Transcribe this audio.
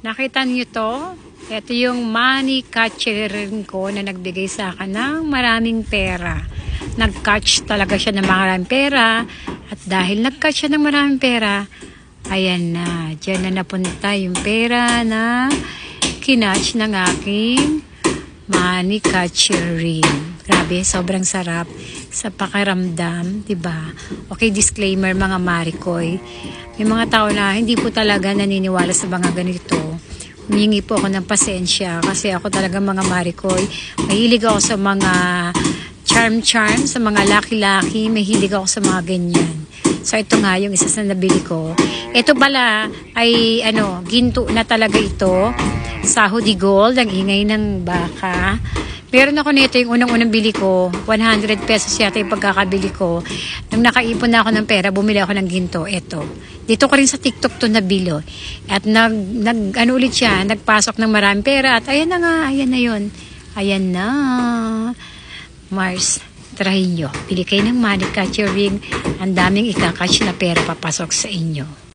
Nakita niyo to? Ito yung money catcher ko na nagbigay sa akin ng maraming pera. Nag-catch talaga siya ng maraming pera. At dahil nag-catch siya ng maraming pera, ayan na. Diyan na napunta yung pera na kinatch ng aking money catcher ring. Grabe, sobrang sarap sa pakiramdam, diba? Okay, disclaimer mga Marikoy. May mga tao na hindi po talaga naniniwala sa mga ganito. Humingi po ako ng pasensya kasi ako talaga mga Marikoy. Mahilig ako sa mga charm, sa mga laki-laki. Mahilig ako sa mga ganyan. So ito nga yung isa sa nabili ko. Ito pala ay ginto na talaga ito. Sahod gold, ang ingay ng baka. Meron ako nito yung unang-unang bili ko. 100 pesos yata yung pagkakabili ko. Nung nakaipon na ako ng pera, bumili ako ng ginto. Ito. Dito ko rin sa TikTok to nabilo. At ulit siya, nagpasok ng maraming pera. At ayan na nga, ayan na yun. Ayan na. Mars, try nyo. Bili kayo ng money catcher ring. Ang daming ikakatch na pera papasok sa inyo.